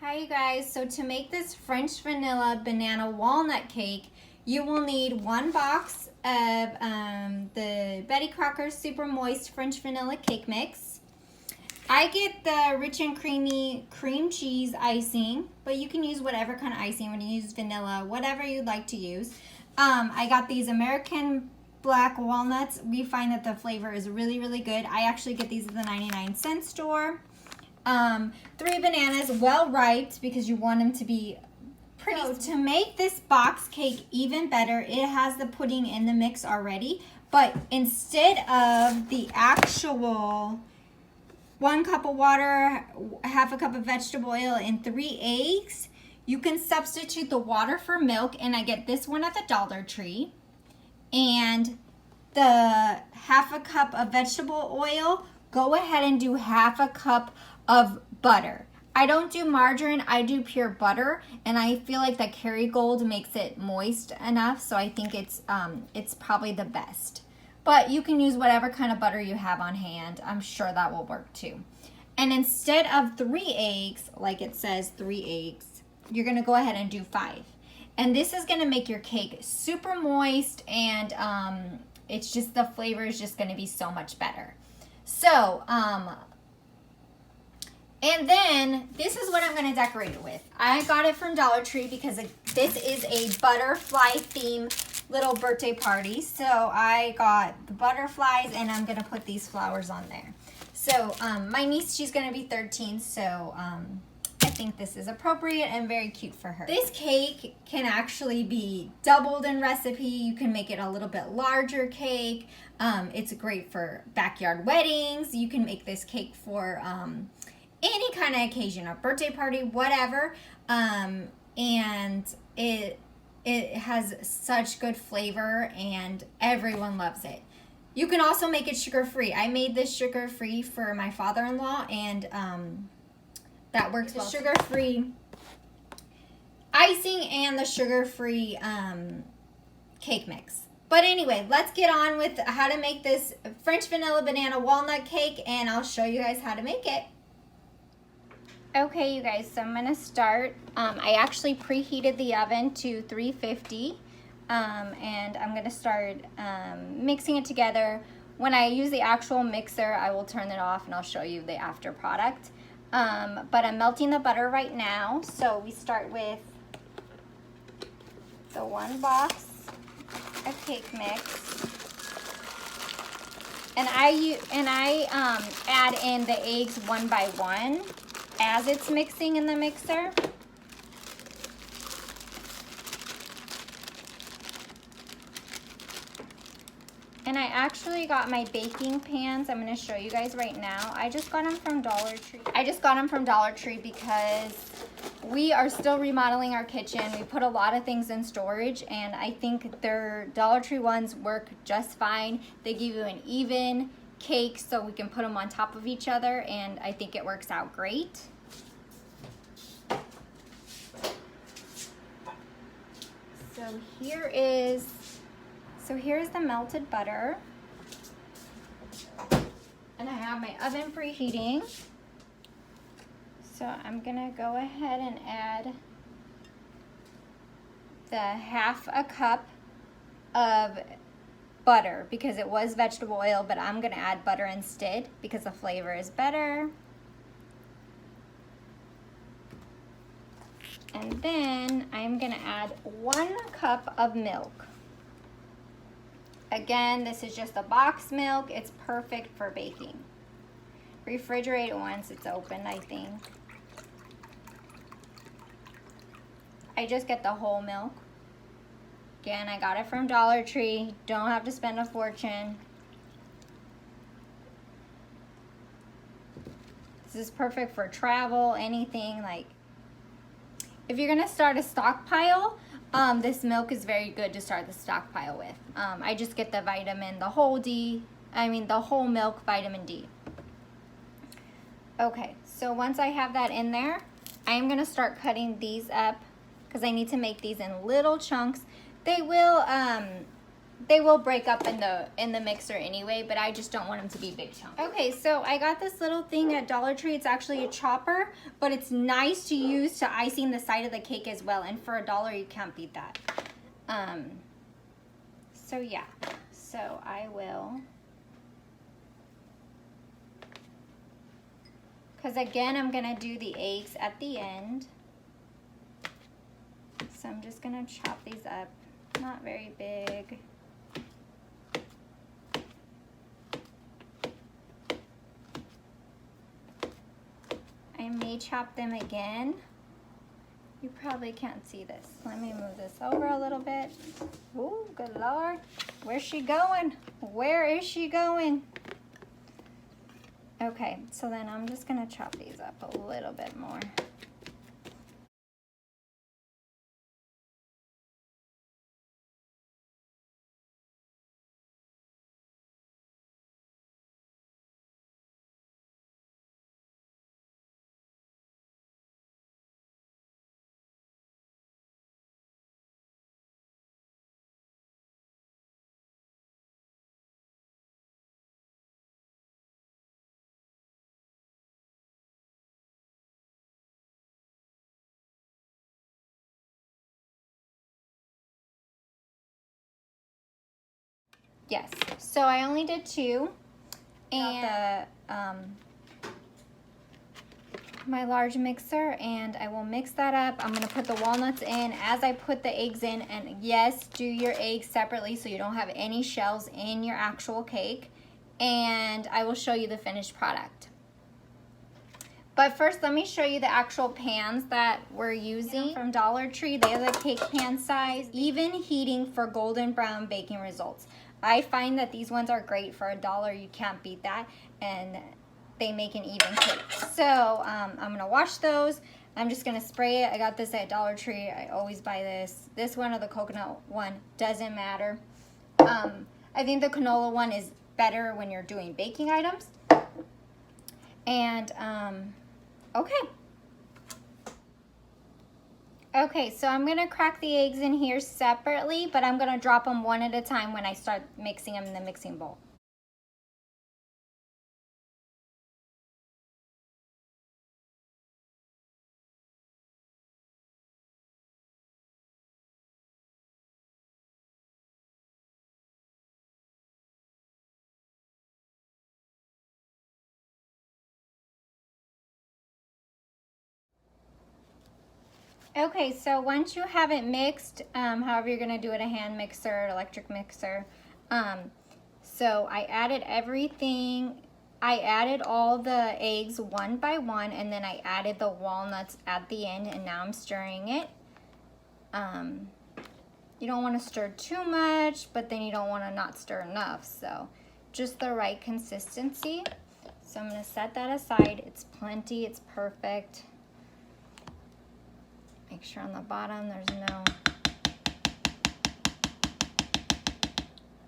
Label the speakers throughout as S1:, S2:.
S1: Hi you guys, so to make this French vanilla banana walnut cake, you will need one box of the Betty Crocker Super Moist French Vanilla Cake Mix. I get the rich and creamy cream cheese icing, but you can use whatever kind of icing. When you use vanilla, whatever you'd like to use. I got these American black walnuts. We find that the flavor is really, really good. I actually get these at the 99-cent store. 3 bananas, well ripe, because you want them to be pretty. So to make this box cake even better, it has the pudding in the mix already, but instead of the actual 1 cup of water, half a cup of vegetable oil, and 3 eggs, you can substitute the water for milk, and I get this one at the Dollar Tree. And the half a cup of vegetable oil, go ahead and do half a cup of butter. I don't do margarine, I do pure butter, and I feel like the Kerrygold makes it moist enough, so I think it's probably the best. But you can use whatever kind of butter you have on hand. I'm sure that will work too. And instead of 3 eggs, like it says 3 eggs, you're gonna go ahead and do 5. And this is gonna make your cake super moist, and it's just, the flavor is just gonna be so much better. So, and then this is what I'm gonna decorate it with. I got it from Dollar Tree because this is a butterfly theme little birthday party. So I got the butterflies, and I'm gonna put these flowers on there. So my niece, she's gonna be 13, so I think this is appropriate and very cute for her. This cake can actually be doubled in recipe. You can make it a little bit larger cake. It's great for backyard weddings. You can make this cake for any kind of occasion, a birthday party, whatever. And it has such good flavor, and everyone loves it. You can also make it sugar-free. I made this sugar-free for my father-in-law, and that works well. The sugar-free icing and the sugar-free cake mix. But anyway, let's get on with how to make this French vanilla banana walnut cake, and I'll show you guys how to make it. Okay, you guys, so I'm gonna start. I actually preheated the oven to 350, and I'm gonna start mixing it together. When I use the actual mixer, I will turn it off and I'll show you the after product. But I'm melting the butter right now. So we start with the 1 box of cake mix, and I add in the eggs 1 by 1 as it's mixing in the mixer. And I actually got my baking pans. I'm going to show you guys right now. I just got them from Dollar Tree. Because we are still remodeling our kitchen. We put a lot of things in storage, and I think their Dollar Tree ones work just fine. They give you an even cake, so we can put them on top of each other, and I think it works out great. So here's the melted butter, and I have my oven preheating. So I'm gonna go ahead and add the half a cup of butter, because it was vegetable oil, but I'm gonna add butter instead because the flavor is better. And then I'm gonna add 1 cup of milk. Again, this is just a box milk. It's perfect for baking. Refrigerate it once it's opened, I think. I just get the whole milk. Again, I got it from Dollar Tree. Don't have to spend a fortune. This is perfect for travel, anything. Like, if you're gonna start a stockpile, this milk is very good to start the stockpile with. I just get the vitamin, the whole milk vitamin D. Okay, so once I have that in there, I'm gonna start cutting these up because I need to make these in little chunks. They will they will break up in the mixer anyway, but I just don't want them to be big chunks. Okay, so I got this little thing at Dollar Tree. It's actually a chopper, but it's nice to use to icing the side of the cake as well. And for $1, you can't beat that. So yeah, so I will, because again, I'm gonna do the eggs at the end. So I'm just gonna chop these up, not very big. I may chop them again. You probably can't see this. Let me move this over a little bit. Ooh, good Lord. Where's she going? Where is she going? Okay, so then I'm just gonna chop these up a little bit more. Yes, so I only did 2, and my large mixer, and I will mix that up. I'm gonna put the walnuts in as I put the eggs in, and yes, do your eggs separately so you don't have any shells in your actual cake, and I will show you the finished product. But first, let me show you the actual pans that we're using from Dollar Tree. They are the cake pan size, even heating for golden brown baking results. I find that these ones are great for $1. You can't beat that, and they make an even cake. So I'm gonna wash those. I'm just gonna spray it. I got this at Dollar Tree. I always buy this. This one or the coconut one, doesn't matter. I think the canola one is better when you're doing baking items. And okay. Okay, so I'm gonna crack the eggs in here separately, but I'm gonna drop them one at a time when I start mixing them in the mixing bowl. Okay, so once you have it mixed, however you're gonna do it, a hand mixer, electric mixer, so I added everything. I added all the eggs one by one, and then I added the walnuts at the end, and now I'm stirring it. You don't want to stir too much, but then you don't want to not stir enough, so just the right consistency. So I'm gonna set that aside. It's plenty, it's perfect. Make sure on the bottom there's no.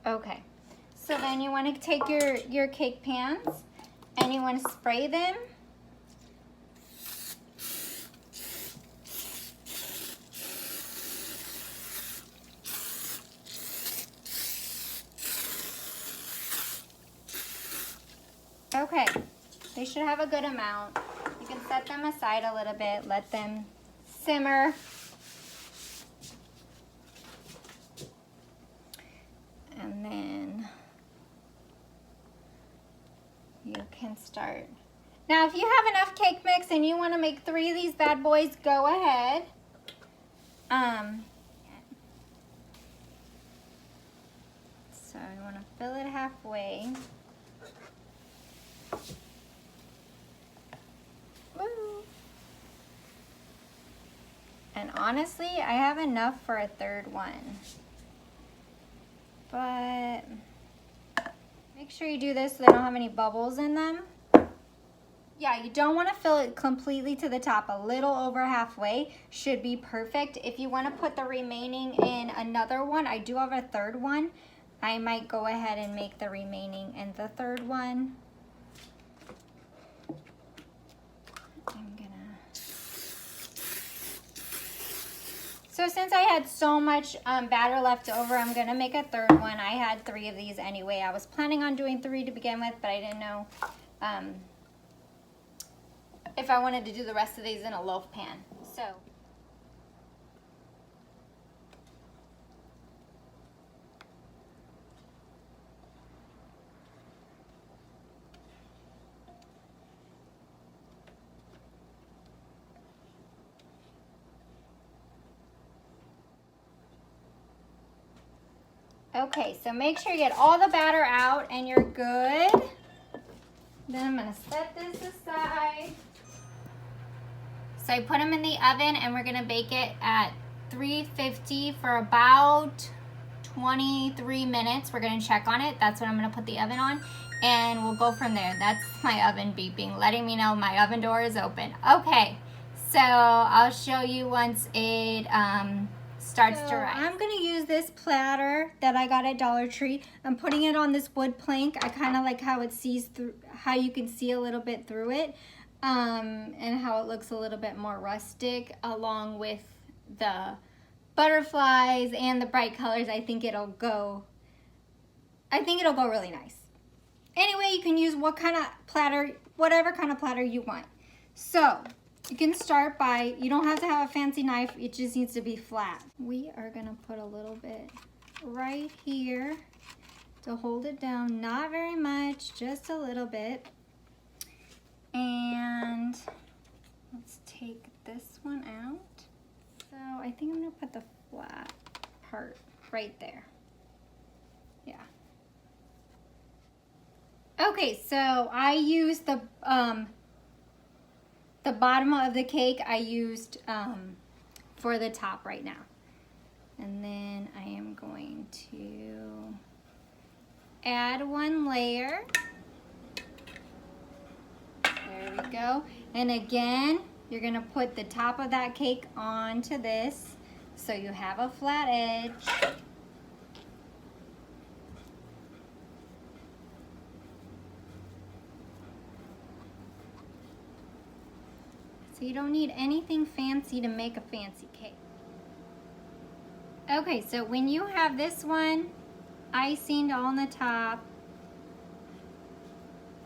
S1: Okay, so then you want to take your cake pans and you want to spray them. Okay, they should have a good amount. You can set them aside a little bit, let them simmer. And then you can start. Now, if you have enough cake mix and you want to make 3 of these bad boys, go ahead. So I want to fill it halfway. Woo. And honestly, I have enough for a 3rd one. But make sure you do this so they don't have any bubbles in them. Yeah, you don't want to fill it completely to the top. A little over halfway should be perfect. If you want to put the remaining in another one, I do have a 3rd one. I might go ahead and make the remaining in the 3rd one. I'm gonna So since I had so much batter left over, I'm gonna make a third one. I had 3 of these anyway. I was planning on doing 3 to begin with, but I didn't know if I wanted to do the rest of these in a loaf pan. So. Okay, so make sure you get all the batter out and you're good. Then I'm gonna set this aside. So I put them in the oven and we're gonna bake it at 350 for about 23 minutes. We're gonna check on it. That's when I'm gonna put the oven on and we'll go from there. That's my oven beeping, letting me know my oven door is open. Okay, so I'll show you once it starts to rise. I'm gonna use this platter that I got at Dollar Tree. I'm putting it on this wood plank. I kind of like how it sees through, how you can see a little bit through it, and how it looks a little bit more rustic along with the butterflies and the bright colors. I think it'll go really nice. Anyway, you can use what kind of platter, whatever kind of platter you want. So you can start by, you don't have to have a fancy knife, it just needs to be flat. We are gonna put a little bit right here to hold it down, not very much, just a little bit. And let's take this one out. So I think I'm gonna put the flat part right there. Yeah. Okay, so I used the bottom of the cake I used for the top right now. And then I am going to add 1 layer. There we go. And again, you're gonna put the top of that cake onto this so you have a flat edge. So you don't need anything fancy to make a fancy cake. Okay, so when you have this one icing on the top,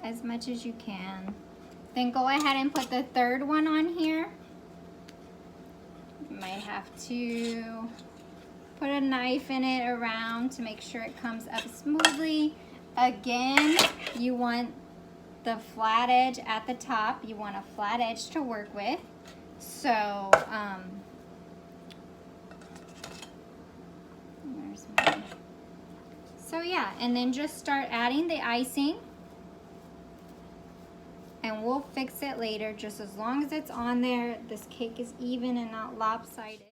S1: as much as you can, then go ahead and put the third one on here. You might have to put a knife in it around to make sure it comes up smoothly. Again, you want the flat edge at the top. You want a flat edge to work with. So, so yeah, and then just start adding the icing. And we'll fix it later, just as long as it's on there, this cake is even and not lopsided.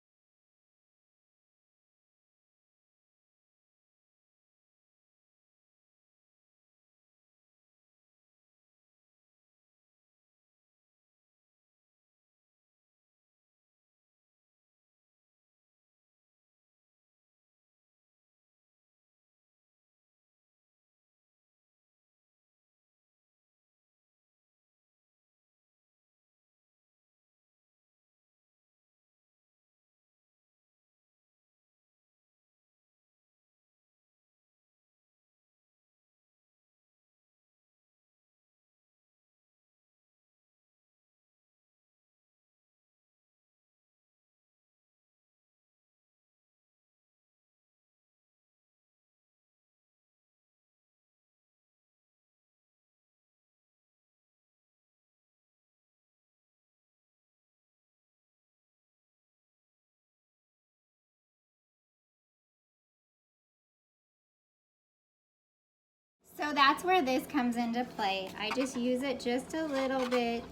S1: So that's where this comes into play. I just use it just a little bit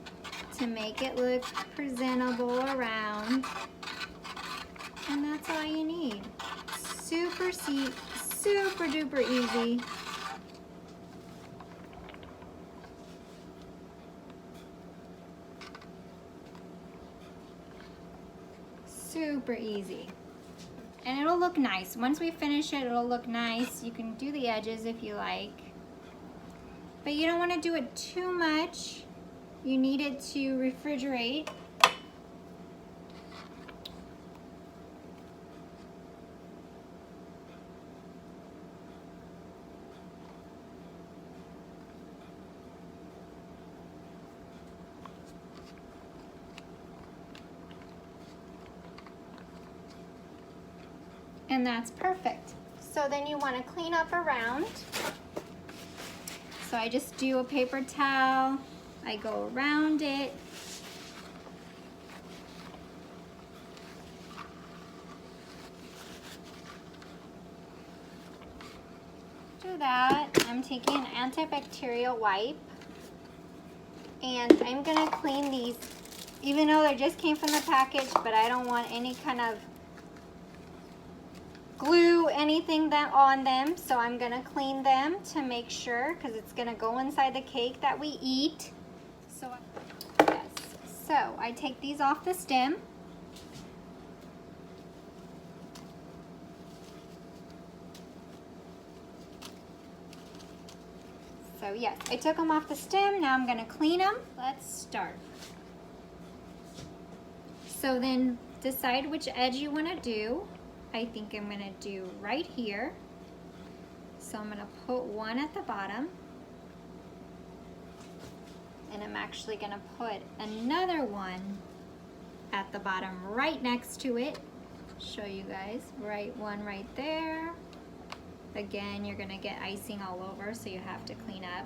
S1: to make it look presentable around. And that's all you need. Super duper easy. Super easy. And it'll look nice. Once we finish it, it'll look nice. You can do the edges if you like. But you don't want to do it too much. You need it to refrigerate. And that's perfect. So then you want to clean up around. So I just do a paper towel, I go around it. After that, I'm taking an antibacterial wipe and I'm gonna clean these, even though they just came from the package, but I don't want any kind of glue, anything that on them, so I'm gonna clean them to make sure, because it's gonna go inside the cake that we eat. So I take these off the stem. So yes, I took them off the stem. Now I'm gonna clean them. Let's start. So then decide which edge you wanna do. I think I'm gonna do right here. So I'm gonna put one at the bottom. And I'm actually gonna put another one at the bottom right next to it. Show you guys, one right there. Again, you're gonna get icing all over, so you have to clean up.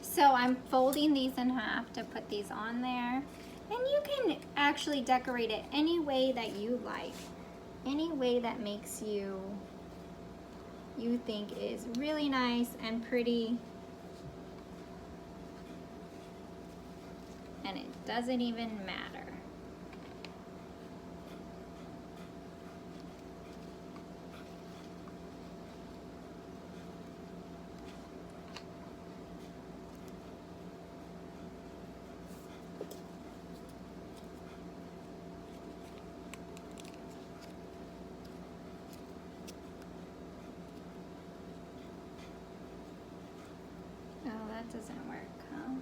S1: So I'm folding these in half to put these on there. And you can actually decorate it any way that you like. Any way that makes you think is really nice and pretty. And it doesn't even matter. Oh, that doesn't work, huh?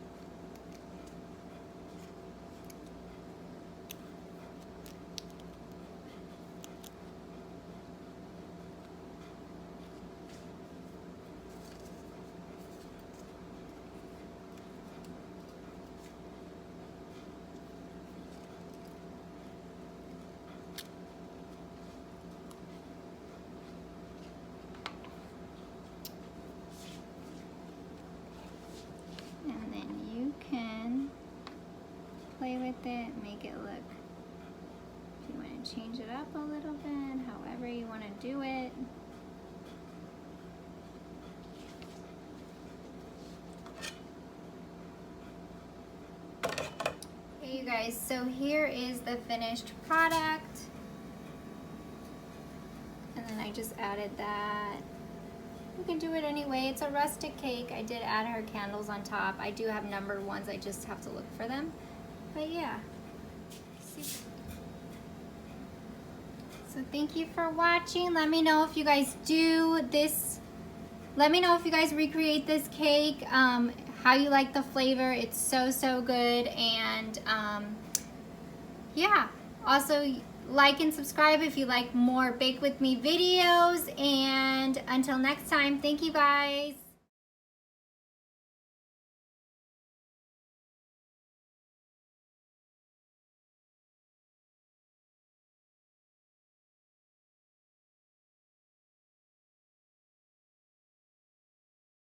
S1: And then you can play with it, make it look, if you want to change it up a little bit, however you want to do it. Okay, you guys, so here is the finished product. And then I just added that. You can do it anyway. It's a rustic cake. I did add her candles on top. I do have numbered ones. I just have to look for them. But yeah. See? So thank you for watching. Let me know if you guys do this. Let me know if you guys recreate this cake. How you like the flavor. It's so good. And yeah. Also, like and subscribe if you like more Bake With Me videos. And until next time, thank you guys.